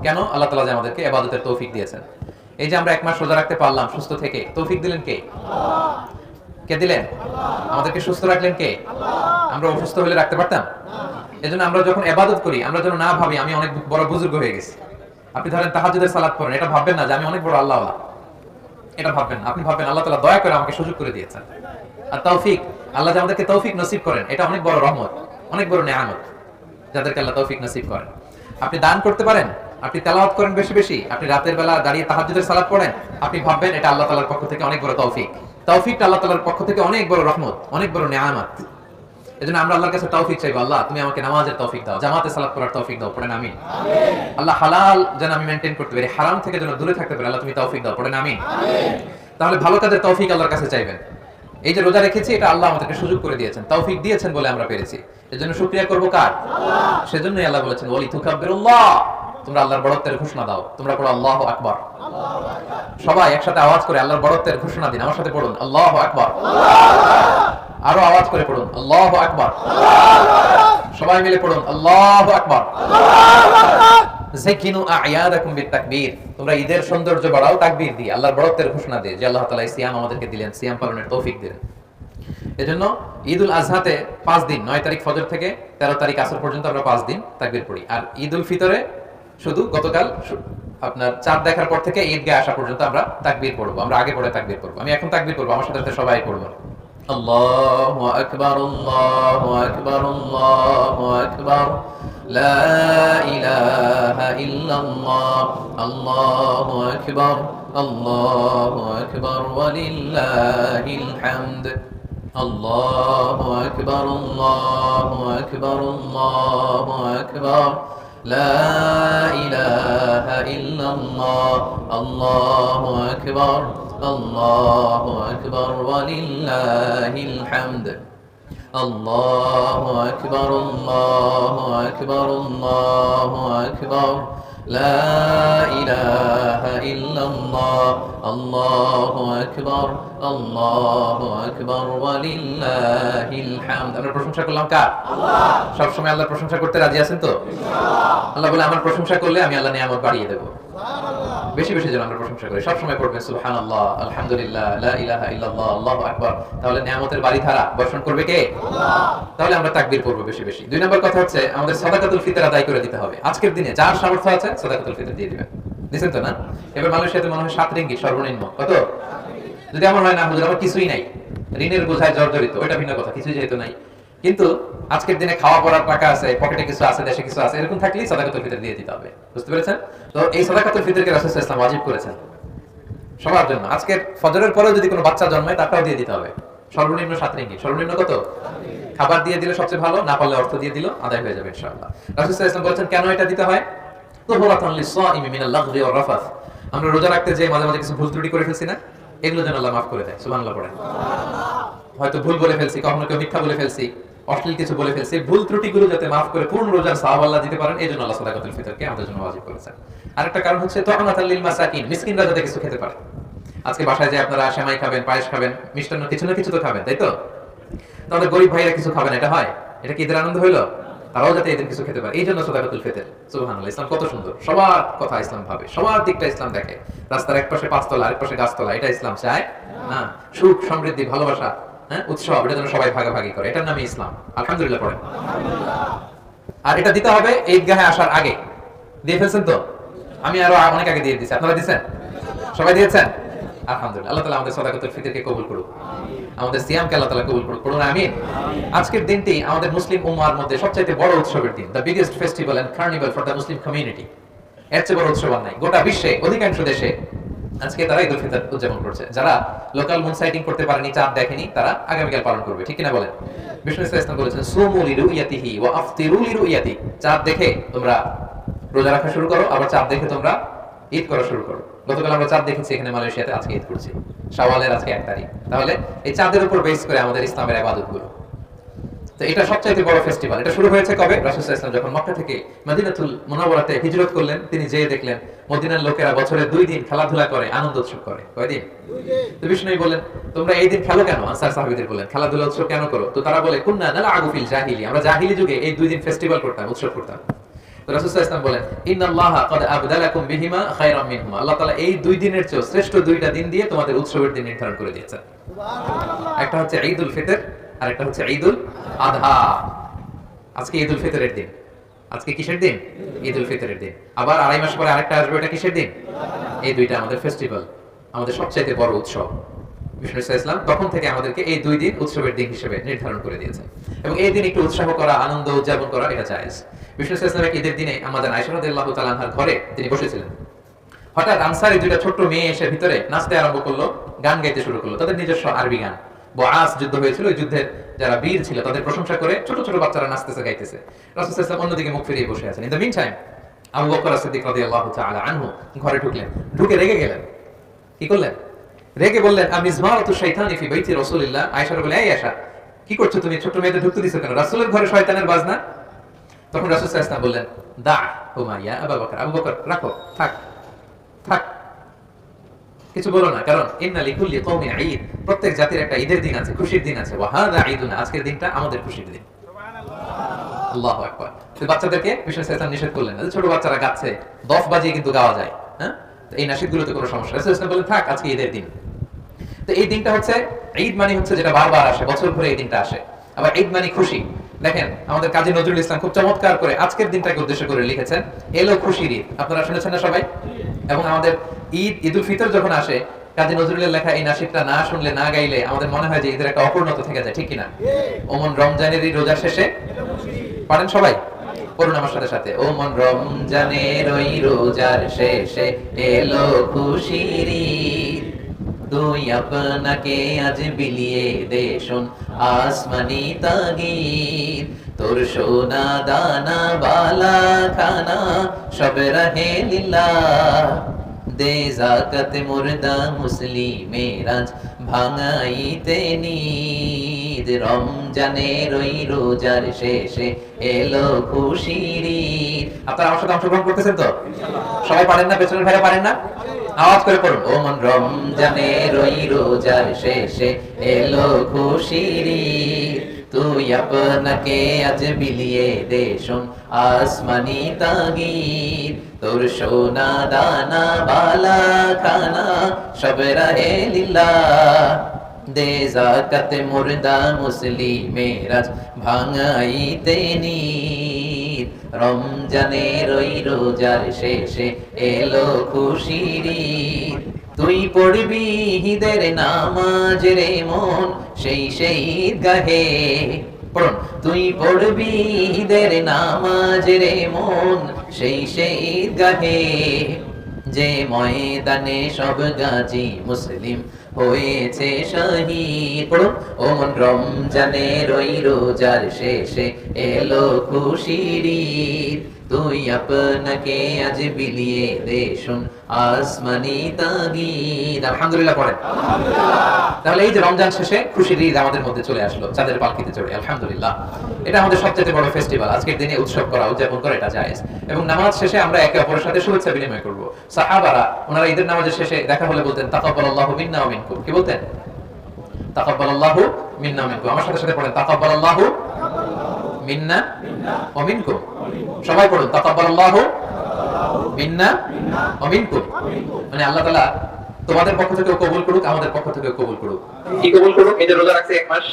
কেন আল্লাহ তাআলা যে আমাদেরকে ইবাদতের তৌফিক দিয়েছেন। এই যে আমরা এক মাস রোজা রাখতে পারলাম সুস্থ থেকে, তৌফিক দিলেন কে? কে দিলেন? আমাদেরকে সুস্থ রাখলেন কে? আমরা অসুস্থ হলে রাখতে পারতাম? এজন্য আমরা যখন ইবাদত করি আমরা যেন না ভাবি আমি অনেক বড় বুজুর্গ হয়ে গেছি। আপনি ধরেন তাহাজ্জুদের সালাত পড়েন, এটা ভাববেন না যে আমি অনেক বড় আল্লাহওয়ালা, এটা ভাববেন না। আপনি ভাববেন আল্লাহ তাআলা দয়া করে আমাকে সুযোগ করে দিয়েছেন। আর তৌফিক, আল্লাহ যে আমাদেরকে তৌফিক নসিব করেন, এটা অনেক বড় রহমত, অনেক বড় নেয়ামত যাদেরকে আল্লাহ তৌফিক নসিব করেন। আপনি দান করতে পারেন, আপনি তেলাওয়াত করেন বেশি বেশি, আপনি রাতের বেলা দাঁড়িয়ে তাহাজ্জুদের সালাত পড়েন, আপনি ভাববেন এটা আল্লাহ তাআলার পক্ষ থেকে অনেক বড় তৌফিক। তৌফিকটা আল্লাহ তাআলার পক্ষ থেকে অনেক বড় রহমত, অনেক বড় নেয়ামত। এজন্য আমরা আল্লাহর কাছে তৌফিক চাইবো, আল্লাহ তুমি আমাকে নামাজের তৌফিক দাও, জামাতে সালাত পড়ার তৌফিক দাও, পড়েন আমিন। আল্লাহ হালাল যেন আমি মেইনটেইন করতে পারি, হারাম থেকে যেন দূরে থাকতে পারি, আল্লাহ তুমি তৌফিক দাও, পড়েন আমিন। তাহলে ভালো কাজের তৌফিক আল্লাহর কাছে চাইবেন। এই যে রোজা রেখেছি এটা আল্লাহ আমাদেরকে সুযোগ করে দিয়েছেন, তৌফিক দিয়েছেন বলে আমরা পেরেছি। এজন্য শুকরিয়া করব কার? আল্লাহ। সেজন্যই আল্লাহ বলেছেন ওয়ালি তুকাব্বিরুল্লাহ, তোমরা আল্লাহর বড়ত্বের ঘোষণা দাও। তোমরা পড়ো আল্লাহু আকবার। সবাই একসাথে আওয়াজ করে আল্লাহর বড়ত্বের ঘোষণা দিন। আমার সাথে পড়ুন আল্লাহু আকবার। আরো আওয়াজ করে পড়ুন আল্লাহু আকবার। সবাই মিলে পড়ুন আল্লাহু আকবার। যাকিনু আ'য়াদাকুম বিতাকবীর, তোমরা ঈদের সৌন্দর্য বাড়াও তাকবীর দিয়ে, আল্লাহর বড়ত্বের ঘোষণা দিয়ে যে আল্লাহ তাআলা সিয়াম আমাদেরকে দিলেন, সিয়াম পালনের তৌফিক দিলেন। এজন্য ঈদুল আজহাতে 5 দিন, 9 তারিখ ফজর থেকে 13 তারিখ আসর পর্যন্ত আমরা 5 দিন তাকবীর পড়ি। আর ঈদুল ফিতরে শুধু গতকাল আপনার চাঁদ দেখার পর থেকে ঈদগাহে আসা পর্যন্ত আমরা তাকবীর পড়বো। আমরা আগে পড়ে তাকবীর পড়বো। আমি এখন তাকবীর পড়বো, আমার সাথে সবাই পড়বো। আল্লাহু আকবার, আল্লাহু আকবার, আল্লাহু আকবার, লা ইলাহা ইল্লাল্লাহ, আল্লাহু আকবার, আল্লাহু আকবার, ওয়ালিল্লাহিল হামদ। আল্লাহু আকবার, আল্লাহু আকবার, আল্লাহু আকবার, লা ইলাহা ইল্লাল্লাহ, আল্লাহু আকবার, আল্লাহু আকবার, ওয়ালিল্লাহিল হামদ। আল্লাহু আকবার, আল্লাহু আকবার, আল্লাহু আকবার, লা ইলাহা ইল্লাল্লাহ, আল্লাহু আকবার, আল্লাহু আকবার, ওয়ালিল্লাহিল হামদ। আমরা প্রশংসা করলাম কার? আল্লাহ। সব সময় আল্লাহর প্রশংসা করতে রাজি আছেন তো? ইনশাআল্লাহ। আল্লাহ বলে আমার প্রশংসা করলে আমি আল্লাহ নিয়ামত বাড়িয়ে দেব। সুবহানাল্লাহ। বেশি বেশি যেন আমরা প্রশংসা করি। সব সময় পড়বেন সুবহানাল্লাহ, আলহামদুলিল্লাহ, লা ইলাহা ইল্লাল্লাহ, আল্লাহু আকবার। তাহলে নিয়ামতের বাড়িধারা বর্ষণ করবে কে? আল্লাহ। তাহলে আমরা তাকবীর পড়ব বেশি বেশি। 2 নম্বর কথা হচ্ছে আমাদের সাদাকাতুল ফিতর আদায় করে দিতে হবে। আজকের দিনে যার সামর্থ্য আছে সাদাকাতুল ফিতর দিয়ে দিবেন। দিবেন তো না? এবার মালয়েশিয়াতে মনে হয় 7 রিঙ্গিত সর্বনিম্ন। কত? যদি আমার হয় না হুজুর আমার কিছুই নাই, ঋণের বোঝায় জর্জরিত, ওইটা ভিন্ন কথা, কিছুই যেহেতু নাই। কিন্তু আজকের দিনে খাওয়া পড়ার টাকা আছে, পকেটে কিছু আছে, দেশে কিছু আছে, এরকম থাকলেই সাদাকাতুল ফিতর দিয়ে দিতে হবে। বুঝতে পেরেছেন? তো এই সাদাকাতুল ফিতরকে রাসূল সাল্লাল্লাহু আলাইহি ওয়াসাল্লাম ওয়াজিব করেছেন সবার জন্য। আজকের ফজরের পরেও যদি কোনো বাচ্চা জন্মায় তারটাও দিয়ে দিতে হবে। সর্বনিম্ন 7 রিঙ্গিত। সর্বনিম্ন কত? খাবার দিয়ে দিলে সবচেয়ে ভালো, না পারলে অর্থ দিয়ে দিল, আদায় হয়ে যাবে ইনশাআল্লাহ। রাসূল সাল্লাল্লাহু আলাইহি ওয়াসাল্লাম বলেছেন কেন এটা দিতে হয়? তুহরাতুন লিস-সাইমি মিনাল লাগহি ওয়ার রাফাস। আমরা রোজা রাখতে যে মাঝে মাঝে কিছু ভুল ত্রুটি করে ফেলছি না, এগুলো যেন আল্লাহ মাফ করে দেয়। সুবহানাল্লাহ পড়েন। হয়তো ভুল বলে ফেলছি, কখনো কেউ মিথ্যা বলে ফেলছি, অশ্লীল কিছু বলে ফেলছি, ভুল ত্রুটিগুলো যাতে মাফ করে পূর্ণ রোজার সওয়াব আল্লাহ দিতে পারেন, এইজন্য আল্লাহ সাদাকাতুল ফিতরকে আমাদের জন্য ওয়াজিব করেছেন। আরেকটা কারণ হচ্ছে তু'মাতাল লিল মাসাকিন, মিসকিনরা যাতে কিছু খেতে পারে। আজকে বাসায় যে আপনারা সেমাই খাবেন, পায়েস খাবেন, মিষ্টান্ন কিছু না কিছু তো খাবেন, তাই তো? তাহলে গরিব ভাইরা কিছু খাবেন, এটা হয়? এটা কি ঈদের আনন্দ হইলো? তারাও যাতে এদিন কিছু খেতে পারে, এই জন্য সাদাকাতুল ফিতর। সুবহানাল্লাহ। ইসলাম কত সুন্দর, সবার কথা ইসলাম ভাবে, সবার দিকটা ইসলাম দেখে। রাস্তার এক পাশে 5 তলা, আরেক পাশে গাছতলা, এটা ইসলাম চায় না। সুখ, সমৃদ্ধি, ভালোবাসা, উৎসব, এটা যেন সবাই ভাগাভাগি করে, এটার নামই ইসলাম। আলহামদুলিল্লাহ পড়েন। আর এটা দিতে হবে ঈদগাহে আসার আগে। দিয়ে ফেলছেন তো? আমি আরো অনেক আগে দিয়ে দিয়েছি, আপনারা দিয়েছেন? সবাই দিয়েছেন? আলহামদুলিল্লাহ। আল্লাহ তাআলা আমাদের সাদাকাতুল ফিতরকে কবুল করুক, আমাদের সিয়ামকে আল্লাহ তাআলা কবুল করুক, পড়ুন আমিন। আজকের দিনটি আমাদের মুসলিম উম্মাহর মধ্যে সবচেয়ে বড় উৎসবের দিন, the biggest festival and carnival for the Muslim community. এর চেয়ে বড় উৎসব আর নাই। গোটা বিশ্বে অধিকাংশ দেশে আজকে তারা ঈদুল ফিতর উদযাপন করছে। যারা লোকাল মুন সাইটিং করতে পারেনি, চাঁদ দেখেনি, তারা আগামীকাল পালন করবে। ঠিক কিনা বলেন? বিষ্ণু ইসলাম বলেছেন সুমু লিরুইয়াতিহি ওয়া আফতিরু লিরুইয়াতি। চাঁদ দেখে তোমরা রোজা রাখা শুরু করো, আবার চাঁদ দেখে তোমরা ঈদ করা শুরু করো। গতকাল আমরা চাঁদ দেখেছি এখানে মালয়েশিয়াতে, আজকে ঈদ করছি। শাওয়ালের আজকে 1 তারিখ। তাহলে এই চাঁদের উপর বেস করে আমাদের ইসলামের ইবাদতগুলো। তো এটা সবচাইতে বড় ফেস্টিভ্যাল। এটা শুরু হয়েছে কবে? রাসূল সাল্লাল্লাহু আলাইহি ওয়াসাল্লাম যখন মক্কা থেকে মদিনাতুল মুনাওয়ারাতে হিজরত করলেন, তিনি যেয়ে দেখলেন মদিনার লোকেরা বছরে 2 দিন খেলাধুলা করে, আনন্দ উৎসব করে। কয় দিন? 2 দিন। তো বিষ্ণু বলেন তোমরা এই দিন খেলো কেন? আনসার সাহাবীদের বলেন খেলাধুলা উৎসব কেন করো? তো তারা বলে কুননা নালআবু ফিল জাহিলিয়া, আমরা জাহিলি যুগে এই 2 দিন ফেস্টিভ্যাল করতাম, উৎসব করতাম। রাসূল সাল্লাল্লাহু আলাইহি ওয়াসাল্লাম বলেন ইন্নাল্লাহা ক্বাদ আবদালাকুম বিহিমা খায়রাম মিনহুমা, আল্লাহ তাআলা এই দুই দিনের চেয়ে শ্রেষ্ঠ দুইটা দিন দিয়ে তোমাদের উৎসবের দিন নির্ধারণ করে দিয়েছেন। সুবহানাল্লাহ। একটা হচ্ছে ঈদুল ফিতর আর একটা হচ্ছে ঈদুল আযহা। আজকে ঈদুল ফিতরের দিন। আজকে কিসের দিন? ঈদুল ফিতরের দিন। আবার আড়াই মাস পরে আরেকটা আসবে, এটা কিসের দিন? এই দুইটা আমাদের ফেস্টিভ্যাল, আমাদের সবচেয়ে বড় উৎসব। বিষ্ণু ইসলাম তখন থেকে আমাদেরকে এই দুই দিন উৎসবের দিন হিসেবে নির্ধারণ করে দিয়েছেন এবং এই দিন একটু উৎসাহ করা, আনন্দ উদযাপন করা এটা জায়েজ। বিষ্ণু ইসলাম ঈদের দিনে আমাদের আয়েশা রাদিয়াল্লাহু তাআলা আনহার ঘরে তিনি বসেছিলেন। হঠাৎ আনসারী দুইটা ছোট্ট মেয়ে এসে ভিতরে নাচতে আরম্ভ করলো, গান গাইতে শুরু করলো, তাদের নিজস্ব আরবি গান। বআস যুদ্ধ হয়েছিল, ওই যুদ্ধের যারা বীর ছিল তাদের প্রশংসা করে ছোট ছোট বাচ্চারা নাচতেছে, গাইতেছে। রাসূল সাল্লাল্লাহু আলাইহি ওয়াসাল্লাম অন্যদিকে মুখ ফিরিয়ে বসে আছেন। In the meantime Abu Bakr Siddiq রাদিয়াল্লাহু তাআলা আনহু ঘরে ঢুকলেন, ঢুকে রেগে গেলেন। কি করলেন? রেগে বললেন আমিজমারাতু শাইতানি ফি বাইতি রাসূলিল্লাহ। আয়েশা বলে, এই আয়েশা, কি করছো তুমি? ছোট মেয়েদের ঢুকতে দিছো কেন? রাসূলের ঘরে শয়তানের বাজনা। তখন রাসূল সাল্লাল্লাহু আলাইহি ওয়াসাল্লাম বললেন দা হুমাইয়া আবু বকর, আবু বকর রাখো, থাক থাক, কিছু বলো না, কারণ ইন্না লিকুল্লি কওমিন ঈদ, প্রত্যেক জাতির একটা ঈদের দিন আছে, খুশির দিন আছে। ওয়া হাযা ঈদুনা, আজকের দিনটা আমাদের খুশির দিন। সুবহানাল্লাহ, আল্লাহু আকবার। তো বাচ্চাদেরকে বিষ্ণু সাল্লাল্লাহু নিষেধ করলেন না, ছোট বাচ্চারা গাচ্ছে, দফ বাজিয়ে কিন্তু গাওয়া যায়, হ্যাঁ? তো এই নাশিদগুলোতে কোনো সমস্যা নেই। রাসূল সাল্লাল্লাহু বলেন থাক, আজকে ঈদের দিন। তো এই দিনটা হচ্ছে ঈদ, মানে হচ্ছে যেটা বারবার আসে, বছর ঘুরে এই দিনটা আসে। আবার ঈদ মানে খুশি। দেখেন আমাদের কাজী নজরুল ইসলাম খুব চমৎকার করে আজকের দিনটাকে উদ্দেশ্য করে লিখেছেন, এলো খুশির ঈদ। আপনারা শুনেছেন না সবাই? এবং আমাদের ঈদ, ঈদুল ফিতর যখন আসে, কাজী নজরুলের লেখা এই নাশিদটা না শুনলে, না গাইলে আমাদের মনে হয় যে ঈদের একটা অপূর্ণতা থেকে যায়, ঠিক কিনা? ওমন রমজানের এই রোজা শেষে, পারেন সবাই? পড়ুন আমার সাথে সাথে। ওমন রমজানের ওই রোজার শেষে এলো খুশির ঈদ, তুই আপনাকে আজ বিলিয়ে দে শোন আসমানি তাগীদ, তোর সোনা দানা বালা খানা সব রহে লিল্লাহ, দে যাকাত মুর্দা মুসলিমের আজ ভাঙাইতে নিদ, রমজানের ওই রোজার শেষে এলো খুশির ঈদ। আপনারা আমার সাথে অংশগ্রহণ করতেছেন তো? সবাই পারেন না? পেছনের ভাইরা পারেন না? আওয়াজ করে পড়ুন। ওমন রমজানের ওই রোজার শেষে এলো খুশির ঈদ, তুই আপনাকে আজ বিলিয়ে দে শোন আসমানি তাগীদ, তোর সোনা দানা বালা খানা সব রহে লিল্লাহ, দে যাকাত মুর্দা মুসলিমের আজ ভাঙাইতে নিদ, রমজানের ওই রোজার শেষে এলো খুশির ঈদ, তুই পড়বি ঈদের নামাজ রে মন সেই গাহে, পড়ুন, তুই পড়বি ঈদের নামাজ রে মন সেই গাহে, যে ময়দানে সব গাজী মুসলিম হয়েছে শহীদ। পড়ুন, ওমন রমজানের ওই রোজার শেষে এলো খুশির ঈদ, তুই আপনাকে আজ বিলিয়ে দে শোন আসমানি তাগীদ। আলহামদুলিল্লাহ পড়েন। তাহলে এই যে রমজান শেষে খুশির ঈদ আমাদের মধ্যে চলে আসলো, চাঁদের পালকিতে চড়ে, আলহামদুলিল্লাহ। এটা আমাদের সবচেয়ে বড় ফেস্টিভ্যাল। আজকের দিনে উৎসব করা, উদযাপন করা এটা জায়েজ। এবং নামাজ শেষে আমরা একে অপরের সাথে শুভেচ্ছা বিনিময় করব। সাহাবারা ওনারা ঈদের নামাজের শেষে দেখা হলে বলতেন তাকাব্বালাল্লাহু মিন্না ওয়া মিনকুম। কি বলতেন? তাকাব্বালাল্লাহু মিন্না ওয়া মিনকুম। আমার সাথে সাথে পড়েন তাকাব্বালাল্লাহু মিন্না ওয়া মিনকুম। সবাই পড়ুন তাকাব্বালাল্লাহু মিন্না ওয়া মিনকুম। মানে আল্লাহ তাআলা তোমাদের পক্ষ থেকে কবুল করুক, আমাদের পক্ষ থেকে কবুল করুক। কি কবুল করুক? এই যে রোজা রাখছি এক মাস,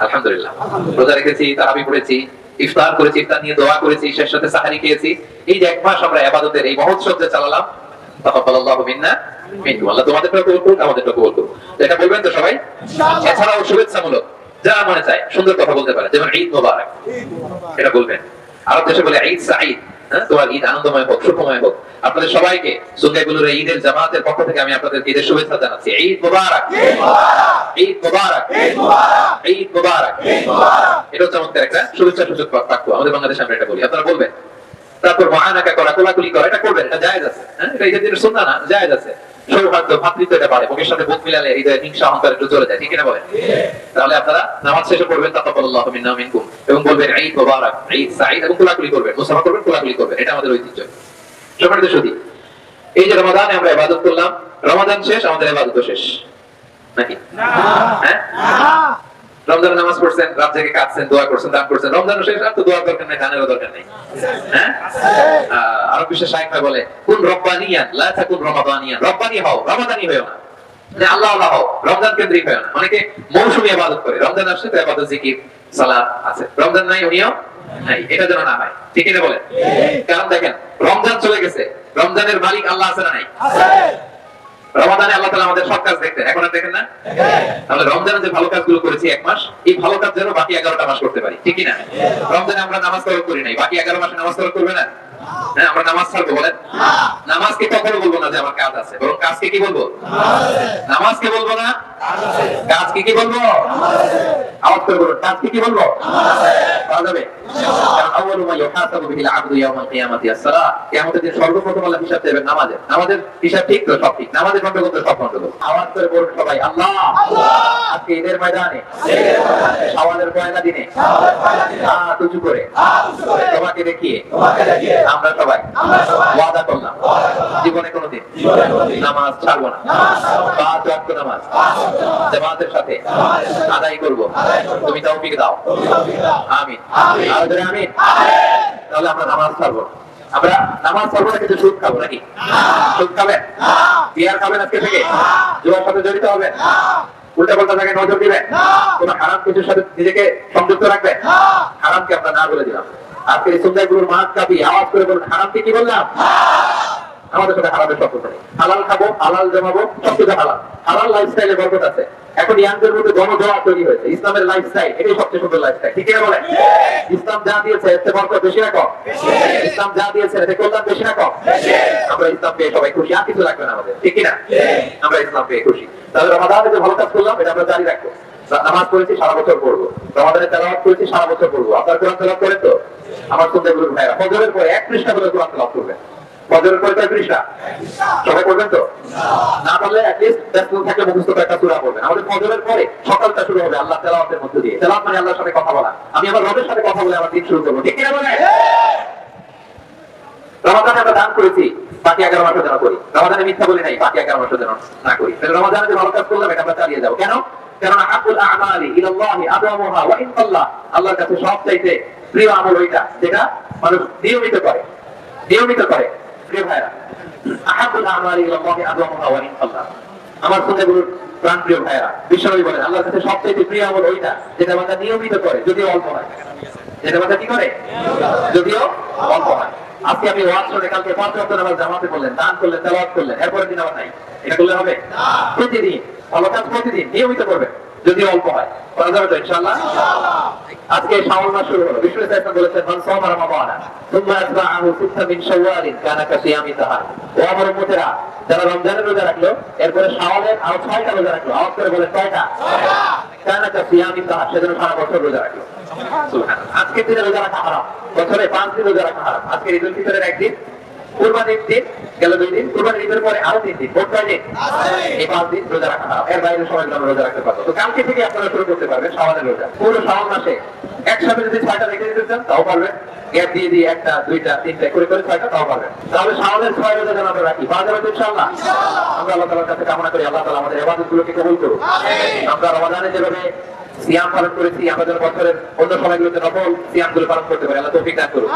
আলহামদুলিল্লাহ রোজা রেখেছি, তারাবি পড়েছি, ইফতার করেছি, ইফতার নিয়ে দোয়া করেছি, শেষ সাথে সাহারি খেয়েছি। এই যে এক মাস আমরা ইবাদতের এই মহোৎসব যে চালালাম, তাকাব্বালাল্লাহু মিন্না মিনকুম। আল্লাহ তোমাদেরকে কবুল করুক, আমাদেরকে কবুল করুক। এটা বলবেন তো সবাই? ইনশাআল্লাহ। এছাড়াও শুভেচ্ছামূলক যা মনে চায় সুন্দর কথা বলতে পারে, যেমন ঈদ মোবারক, এটা বলবেন। আরব দেশে বলে ঈদ সাঈদ, তোমার ঈদ আনন্দময় হোক, সুখময় হোক। আপনাদের সবাইকে সুন্নাহগুলোর ঈদের জামাতের পক্ষ থেকে আমি আপনাদেরকে ঈদের শুভেচ্ছা জানাচ্ছি। ঈদ মোবারক, ঈদ মোবারক, ঈদ মোবারক, ঈদ মোবারক, ঈদ মোবারক, ঈদ মোবারক। এটা চমৎকার একটা শুভেচ্ছা সূচক বাক্য, আমাদের বাংলাদেশে আমরা এটা বলি। আপনারা বলবেন। তারপর মুআনাকা করা, কোলাকুলি করা, এটা করবেন, এটা জায়েজ আছে। এটা ঈদের দিনের সুন্নাহ না, জায়েজ আছে। সৌহার্দ্য, ভ্রাতৃত্ব এটা বাড়ে, বুকের সাথে বুক মিলালে হৃদয়ে হিংসা অহংকার একটু চলে যায়, ঠিক না বলেন? তাহলে আপনারা নামাজ শেষে পড়বেন তাকাব্বালাল্লাহু মিন্না ওয়া মিনকুম এবং বলবেন ঈদ মোবারক, ঈদ সাঈদ, এবং কোলাকুলি করবেন, মুসাফা করবেন, কোলাকুলি করবেন। এটা আমাদের ঐতিহ্য। সম্মানিত সুধী, এই যে রমাদানে আমরা ইবাদত করলাম, রমাদান শেষ, আমাদের ইবাদত শেষ নাকি? না। হ্যাঁ, না। রমজানের নামাজ পড়ছেন, রাত জেগে কাঁদছেন, দোয়া করছেন, দান করছেন। রমজানের শেষ রাত তো দোয়ার দরকার নেই, দানেরও দরকার নেই। হ্যাঁ, আরব বিশ্বের শায়েখ ভাই বলে কুন রব্বানিয়ান লা তাকুন রমাদানিয়ান। রব্বানি হও, রমাদানি হও না। যে আল্লাহ আল্লাহ হও, রমজান কেন্দ্রিক হও না। অনেকে মৌসুমী ইবাদত করে, রমজান আসছে তো ইবাদত জিকির সালাত আছে, রমজান নাই উনিও নাই, এটা যেন না হয়। ঠিক আছে বলেন? কারণ দেখেন রমজান চলে গেছে, রমজানের মালিক আল্লাহ আছে না নাই? আছে। রমাদানে আল্লাহ তাআলা আমাদের সব কাজ দেখতেন, এখন আর দেখেন না? তাহলে রমজানে যে ভালো কাজগুলো করেছি এক মাস, এই ভালো কাজ যেন বাকি 11টা মাস করতে পারি। ঠিক কি না? রমজানে আমরা নামাজ তরক করি নাই, বাকি 11 মাসে নামাজ তরক করবে না? হ্যাঁ, আমরা নামাজ ছাড়বো বলেন? নামাজকে কখনো বলবো না যে আমার কাজ আছে, বরং কাজকে কি বলবো? নামাজকে বলবো না, কাজকে কি বলবো? আওয়াজ করে বলুন, কাজকে কি বলবো? পাওয়া যাবে? কারণ আউয়ালু মা ইউহাসাবু বিহিল আবদু ইয়াউমাল কিয়ামাতি as-সালাহ। কিয়ামতের দিন সর্বপ্রথম আল্লাহ হিসাব দেবেন নামাজের। নামাজের হিসাব ঠিক তো? সব ঠিক। নামাজের গন্ডগোল তো সব গন্ডগোল। আওয়াজ করে বলুন সবাই, আল্লাহ আজকে ঈদের ময়দানে, শাওয়ালের পয়লা দিনে হাত উঁচু করে তোমাকে দেখিয়ে আমরা সবাই ওয়াদা করলাম জীবনে কোনোদিন নামাজ ছাড়বো না। 5 ওয়াক্ত নামাজ জামাতের সাথে আদায় করব, তুমি তৌফিক দাও। আমিন। আরো জোরে আমিন। তাহলে আমরা নামাজ ছাড়বো। আমরা নামাজ ছাড়বো না, কিন্তু সুদ খাবো নাকি? সুদ খাবেন? বিয়ার খাবেন আজকে থেকে? জুয়ার সাথে জড়িত হবেন? উল্টা পাল্টা জায়গায় নজর দিবেন? কোন হারাম কিছুর সাথে নিজেকে সংযুক্ত রাখবেন? হারামকে আমরা না বলে দিলাম। আজকে এই সুন্নাহগুলোর মাছ কাপি আওয়াজ করে বলুন, হারামকে কি বললাম? আমাদের সাথে হারামের সম্পর্ক নেই। হালাল খাবো, হালাল জমাবো, সবকিছু হালাল। হালাল লাইফস্টাইলে বরকত আছে। এখন ইয়াংদের মধ্যে গণজোয়ার তৈরি হয়েছে। ইসলামের লাইফস্টাইল এটাই সবচেয়ে সুন্দর লাইফস্টাইল। ঠিক আছে বলেন? ইসলাম যা দিয়েছে এতে বরকত বেশি না কম? ইসলাম যা দিয়েছে এতে কল্যাণ বেশি না কম? আমরা ইসলাম পেয়ে সবাই খুশি, আর কিছু লাগবে না আমাদের। ঠিক কিনা? আমরা ইসলাম পেয়ে খুশি। তাহলে রমাদানে যে ভালো কাজ করলাম এটা আমরা জারি রাখবো। নামাজ পড়েছি সারা বছর পড়বো, রমাদানে তেলাওয়াত করেছি সারা বছর পড়বো। আপনার কোরআন তেলাওয়াত করেন তো? আমার সুন্নাহগুলোর ভাইরা ফজরের পরে 1 পৃষ্ঠা করে কোরআন তেলাওয়াত করবেন। ফজরের পরে 1 পৃষ্ঠা সবাই পড়বেন তো? না পারলে অ্যাটলিস্ট ব্যস্ত থাকলে মুখস্থ একটা সূরা পড়বেন। আমাদের ফজরের পরে সকালটা শুরু হবে আল্লাহ তেলাওয়াতের মধ্য দিয়ে। তেলাওয়াত মানে আল্লাহর সাথে কথা বলা। আমি আমার রবের সাথে কথা বলে আমার দিন শুরু করব। ঠিক কি না বলেন? রমাদানে আমরা দান করেছি, বাকি 11 মাসও যেন করি। রমাদানে মিথ্যা বলি নাই, বাকি 11 মাসও যেন না করি। তাহলে রমাদানে যে ভালো কাজ করলাম এটা আমরা চালিয়ে যাব। কেন? কারণ আহাবুল আ'মালি ইলাল্লাহি আদওয়ামুহা ওয়া ইন আল্লাহ। আল্লাহর কাছে সবচাইতে প্রিয় আমল ওইটা যেটা মানুষ নিয়মিত করে। নিয়মিত করে। প্রিয় ভাইরা, আহাবুল আ'মালি ইলাল্লাহি আদওয়ামুহা ওয়া ইন আল্লাহ। আমার সুন্নাহগুলোর প্রাণ প্রিয় ভাইরা, বিশ্বনবী বলেন আল্লাহর কাছে সবচাইতে প্রিয় আমল ওইটা যেটা বান্দা নিয়মিত করে, যদিও অল্প হয়। যেটা বান্দা কি করে? যদিও অল্প হয়। আজকে আমি ওয়াজ শুনে কালকে 5 ওয়াক্ত নামাজ জামাতে পড়লেন, দান করলেন, তেলাওয়াত করলেন, এরপরের দিন আবার নাই। এটা করলে হবে না। প্রতিদিন ভালো কাজ প্রতিদিন নিয়মিত করবেন, যদিও অল্প হয়। করা যাবে তো ইনশাআল্লাহ? আজকে শাওয়াল মাস শুরু হলো। বিষ্ণু ইসলাম বলেছেন মান সাওমা রমাদানা সুম্মা আতবাআহু সিত্তা মিন শাওয়ালিন কানা কাসিয়ামি তাহার। ও আমার উম্মতেরা, যারা রমজানের রোজা রাখলো এরপরে শাওয়ালের আরো 6টা রোজা রাখলো। আওয়াজ করে বলেন কয়টা? 6টা। কানা কাসিয়ামি তাহার, সেজন্য সারা বছর রোজা রাখলো। সুবহানাল্লাহ। আজকের দিনে রোজা রাখা হারাম, বছরে 5 দিন রোজা রাখা হারাম। আজকে ঈদুল ফিতরের একদিন, কুরবানির দিন গেল 2 দিন, কুরবানির ঈদের পরে আরো 3 দিন, মোট 6 দিন। এই 5 দিন রোজা রাখা হারাম। এর বাইরে সময় আমরা রোজা রাখতে পারবো। তো কালকে থেকে আপনারা শুরু করতে পারবেন শাওয়ালের রোজা। পুরো শাওয়াল মাসে একসাথে যদি 6টা রেখে দিতে চান তাও পারবেন। গ্যাপ দিয়ে দিয়ে 1টা 2টা 3টা করে করে 6টা তাও পারবেন। তাহলে শাওয়ালের 6 রোজা যেন আমরা রাখি। পাওয়া যাবে তো ইনশাআল্লাহ? আমরা আল্লাহ তাআলার কাছে কামনা করি আল্লাহ তাআলা আমাদের ইবাদতগুলোকে কবুল করুন। আমরা রমাদানে যেভাবে সিয়াম পালন করেছি আমরা যেন বছরের অন্য সময়গুলোতে নফল সিয়ামগুলো পালন করতে পারি। আল্লাহ তৌফিক দান করুন।